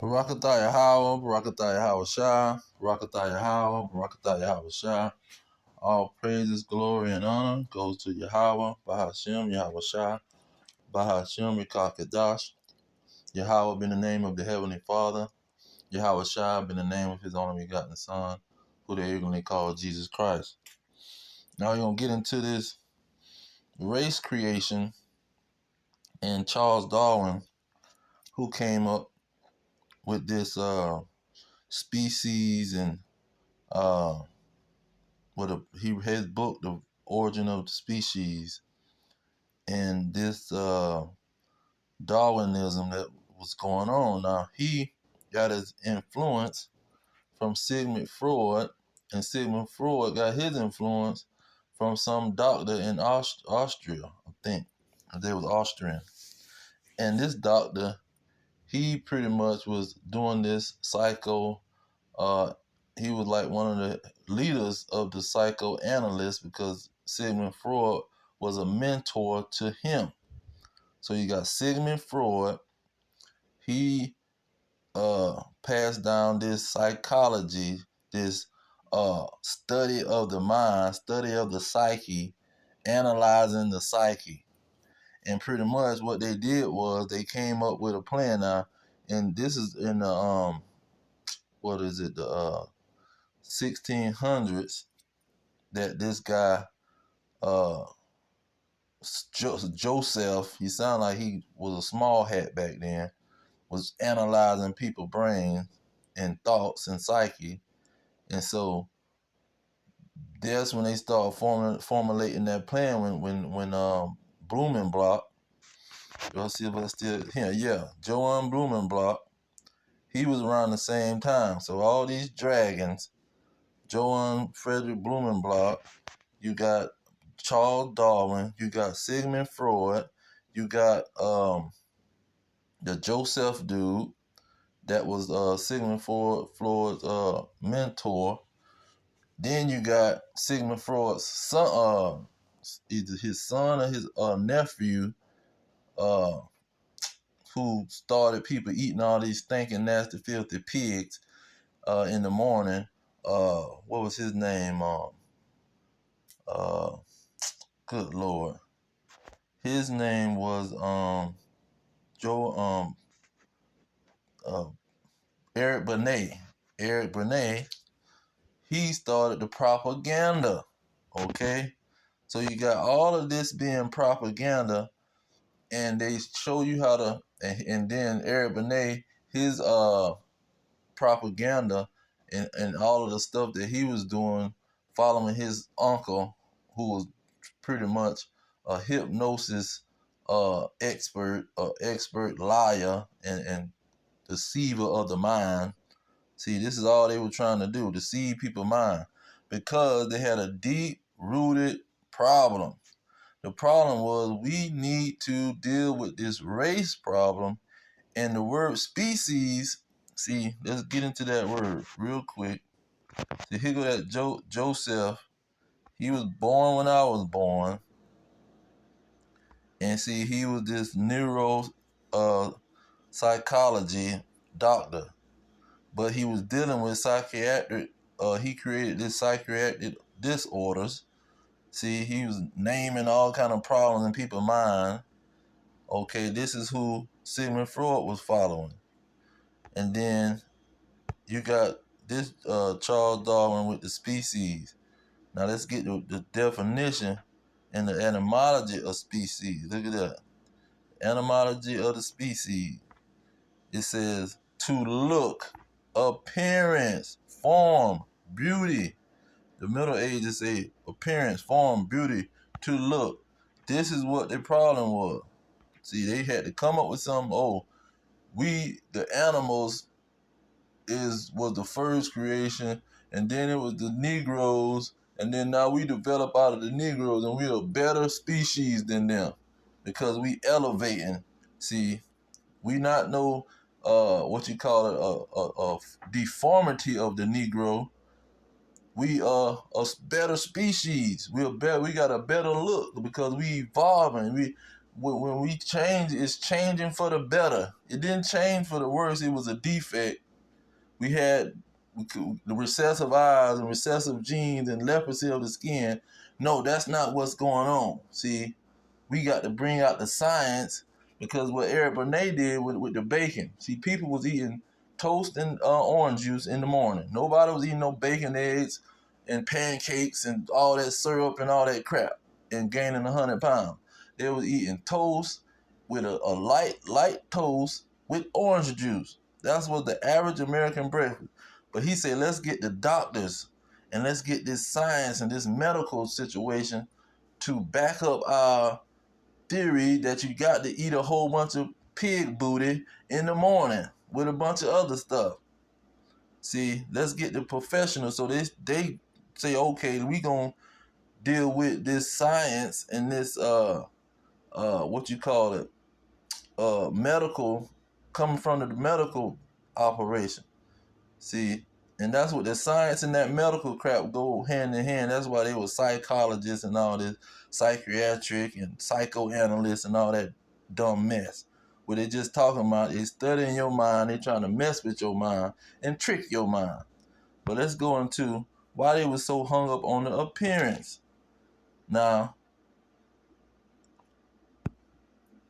Barakatah Yahweh, Barakatah Yahweh Shah, Barakatah Yahweh, Barakatah Yahweh Shah. All praises, glory, and honor goes to Yahweh, Bahashem, Yahweh Shah, Bahashem, Yikah Yahweh been the name of the Heavenly Father. Yahweh Shah been the name of His only begotten Son, who they ignorantly call Jesus Christ. Now we're going to get into this race creation and Charles Darwin, who came up with this species and his book, The Origin of the Species, and this Darwinism that was going on. Now, he got his influence from Sigmund Freud, and Sigmund Freud got his influence from some doctor in Austria, I think. They was Austrian. And this doctor, he pretty much was doing this he was like one of the leaders of the psychoanalysts because Sigmund Freud was a mentor to him. So you got Sigmund Freud. He passed down this psychology, this study of the mind, study of the psyche, analyzing the psyche. And pretty much what they did was they came up with a plan now, and this is in the the 1600s, that this guy Joseph, he sounded like he was a small hat back then, was analyzing people's brains and thoughts and psyche. And so that's when they start formulating that plan when Blumenbach, let's see if I still here, yeah, Johann Blumenbach, he was around the same time. So all these dragons, Johann Frederick Blumenbach, you got Charles Darwin, you got Sigmund Freud, you got the Joseph dude that was Sigmund Freud's mentor. Then you got Sigmund Freud's son, either his son or his nephew, who started people eating all these stinking, nasty, filthy pigs in the morning. What was his name? Good Lord. His name was Eric Benet. Eric Benet. He started the propaganda. Okay? So you got all of this being propaganda, and they show you how to, and then Eric Benet, his propaganda and all of the stuff that he was doing, following his uncle, who was pretty much a hypnosis expert liar and deceiver of the mind. See, this is all they were trying to do, deceive people's mind, because they had a deep-rooted problem. The problem was we need to deal with this race problem, and the word species, see, let's get into that word real quick. See, here go that Joseph. He was born when I was born. And see, he was this neuro psychology doctor. But he was dealing with psychiatric, he created this psychiatric disorders. See, he was naming all kind of problems in people's mind. Okay, this is who Sigmund Freud was following. And then you got this Charles Darwin with the species. Now let's get the definition and the etymology of species. Look at that. Etymology of the species. It says to look, appearance, form, beauty. The Middle Ages say appearance, form, beauty, to look. This is what the problem was. See, they had to come up with something. Oh, the animals was the first creation, and then it was the Negroes, and then now we develop out of the Negroes, and we're a better species than them because we elevating. See, we not know what you call it, a deformity of the Negro. We are a better species. We got a better look because we evolving. when we change, it's changing for the better. It didn't change for the worse. It was a defect. We had the recessive eyes and recessive genes and leprosy of the skin. No, that's not what's going on. See, we got to bring out the science, because what Eric Benet did with the bacon. See, people was eating toast and orange juice in the morning. Nobody was eating no bacon, eggs, and pancakes and all that syrup and all that crap and gaining 100 pounds. They was eating toast with a light toast with orange juice. That's what the average American breakfast. But he said, let's get the doctors and let's get this science and this medical situation to back up our theory that you got to eat a whole bunch of pig booty in the morning with a bunch of other stuff. See, let's get the professionals. So they say, okay, we gonna deal with this science and this what you call it, medical, coming from the medical operation. See, and that's what the science and that medical crap go hand in hand. That's why they were psychologists and all this psychiatric and psychoanalysts and all that dumb mess. What they just talking about is studying your mind. They trying to mess with your mind and trick your mind. But let's go into why they were so hung up on the appearance. Now,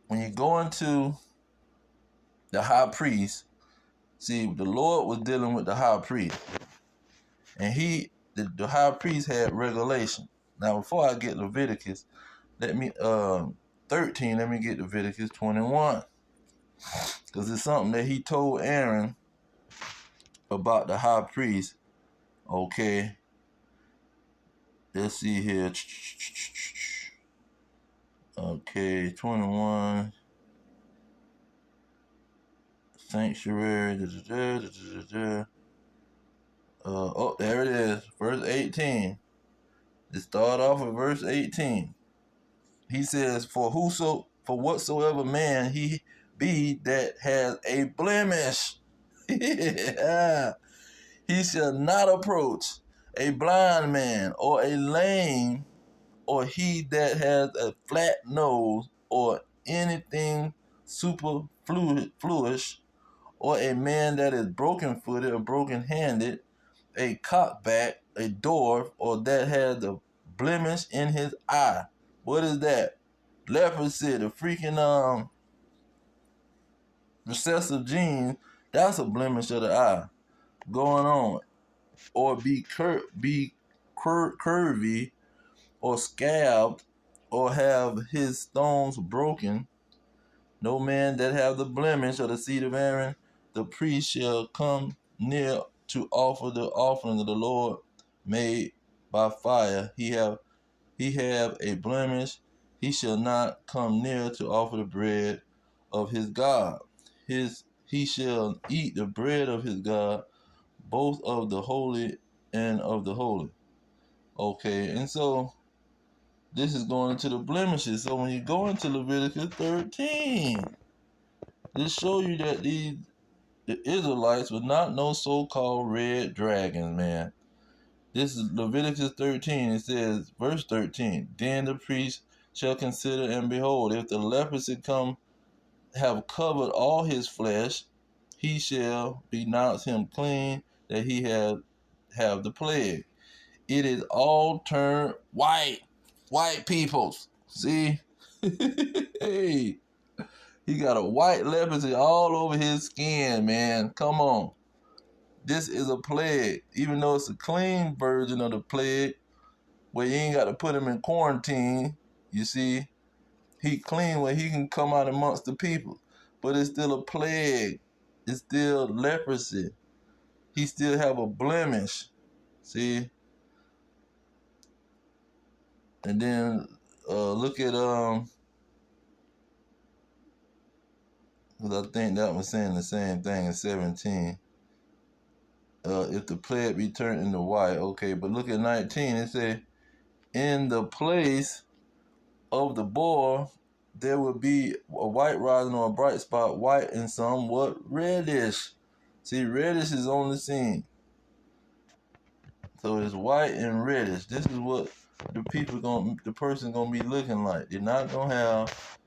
when you go into the high priest, see, the Lord was dealing with the high priest. And the high priest had regulation. Now, before I get Leviticus, 13, let me get Leviticus 21. Because it's something that he told Aaron about the high priest. Okay. Let's see here. Okay, 21. Sanctuary. Oh, there it is. Verse 18. Let's start off with verse 18. He says, For whatsoever man he be that has a blemish, he shall not approach a blind man, or a lame, or he that has a flat nose, or anything superfluous, or a man that is broken-footed or broken-handed, a cockback, a dwarf, or that has a blemish in his eye. What is that? Leprosy, the freaking recessive gene. That's a blemish of the eye going on. Or be curvy, or scabbed, or have his stones broken. No man that have the blemish of the seed of Aaron, the priest, shall come near to offer the offering of the Lord made by fire. He have a blemish, he shall not come near to offer the bread of his God. He shall eat the bread of his God, both of the holy and of the holy. Okay, and so this is going into the blemishes. So when you go into Leviticus 13, this show you that the Israelites were not no so-called red dragons, man. This is Leviticus 13. It says, verse 13, Then the priest shall consider, and behold, if the leprosy have covered all his flesh, he shall denounce him clean, that he have the plague. It is all turned white peoples. See? Hey, he got a white leprosy all over his skin, man. Come on. This is a plague, even though it's a clean version of the plague, where you ain't got to put him in quarantine. You see, he clean where he can come out amongst the people, but it's still a plague. It's still leprosy. He still have a blemish. See, and then look at because I think that was saying the same thing in 17. If the plague be turned into white, okay, but look at 19. It say, in the place of the boar, there will be a white rising or a bright spot, white and somewhat reddish. See, reddish is on the scene. So it's white and reddish. This is what the person gonna be looking like. They're not gonna have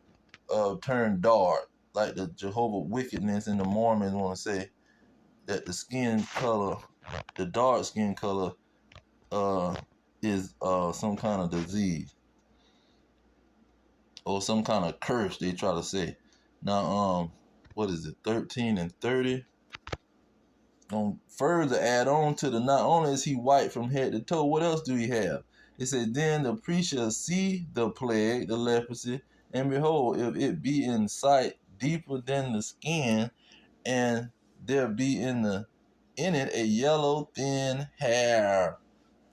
turn dark, like the Jehovah wickedness and the Mormons want to say that the skin color, the dark skin color, is some kind of disease or some kind of curse. They try to say. Now, what is it? 13 and 30. Further add on to the, not only is he white from head to toe, what else do he have? It said, then the priest shall see the plague, the leprosy, and behold, if it be in sight deeper than the skin, and there be in it a yellow thin hair.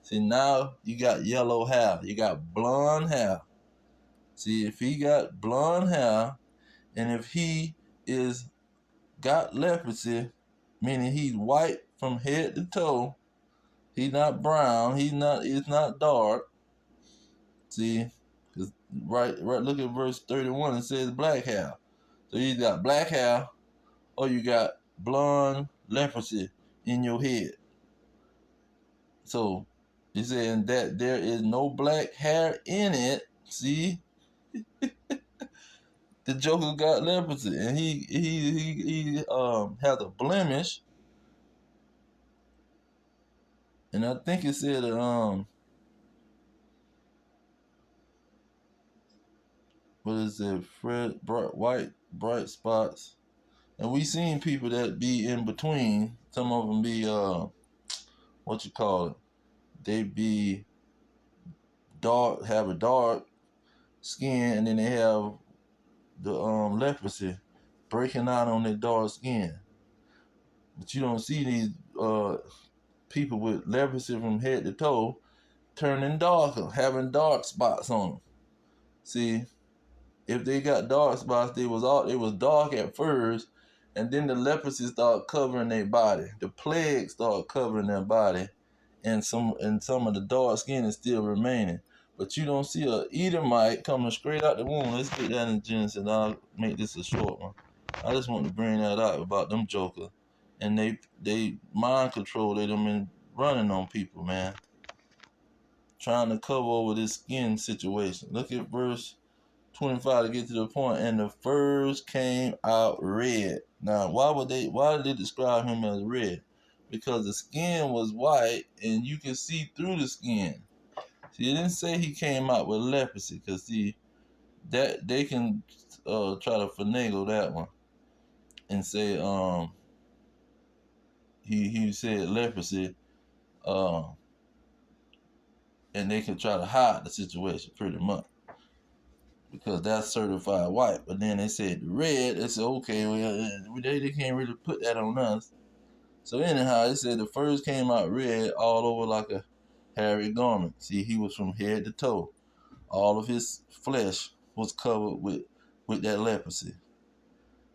See, now you got yellow hair. You got blonde hair. See, if he got blonde hair, and if he is got leprosy, meaning he's white from head to toe, he's not brown, it's not dark. See, right, look at verse 31, it says black hair. So you got black hair, or you got blonde leprosy in your head. So he's saying that there is no black hair in it. See, the Joker got leprosy, and he has a blemish, and I think it said what is it? Bright spots, and we seen people that be in between. Some of them be what you call it? They be dark, have a dark skin, and then they have the leprosy breaking out on their dark skin. But you don't see these people with leprosy from head to toe turning darker, having dark spots on them. See, if they got dark spots, it was dark at first, and then the leprosy started covering their body. The plague started covering their body, and some of the dark skin is still remaining. But you don't see a Edomite coming straight out the womb. Let's get that in Genesis, and I'll make this a short one. I just want to bring that out about them jokers, and they mind control them and running on people, man, trying to cover over this skin situation. Look at verse 25 to get to the point. And the furs came out red. Now, why did they describe him as red? Because the skin was white and you can see through the skin. See, it didn't say he came out with leprosy, because see, that they can try to finagle that one and say he said leprosy, and they can try to hide the situation pretty much, because that's certified white. But then they said red. They said, okay, well, they can't really put that on us. So anyhow, it said the furs came out red all over like a hairy garment. See, he was from head to toe. All of his flesh was covered with that leprosy.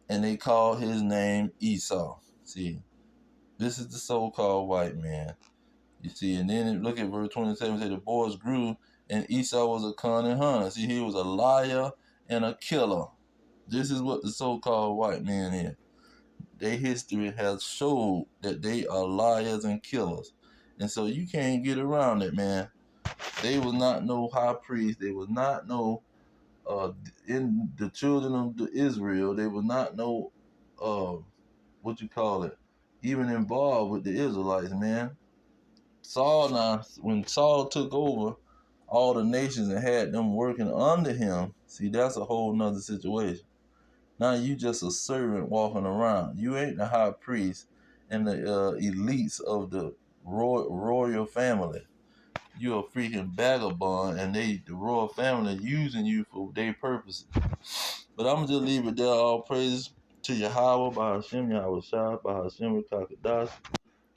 And they called his name Esau. See, this is the so-called white man. You see, and then look at verse 27, say the boys grew, and Esau was a cunning hunter. See, he was a liar and a killer. This is what the so-called white man is. Their history has showed that they are liars and killers. And so you can't get around it, man. They was not no high priest. They was not no, in the children of Israel, they was not no, what you call it, even involved with the Israelites, man. When Saul took over all the nations and had them working under him, see, that's a whole nother situation. Now you just a servant walking around. You ain't the high priest and the elites of the royal family. You're a freaking vagabond, and the royal family using you for their purposes. But I'm just leave it there. All praise to Yahweh, by Hashem, Yahweh Shai, by Hashem, Kakadash.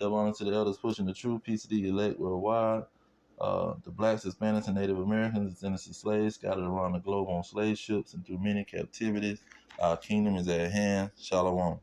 Double honor to the elders pushing the truth. Peace to the elect worldwide. The blacks, Hispanics, and Native Americans, innocent slaves scattered around the globe on slave ships and through many captivities. Our kingdom is at hand. Shalom.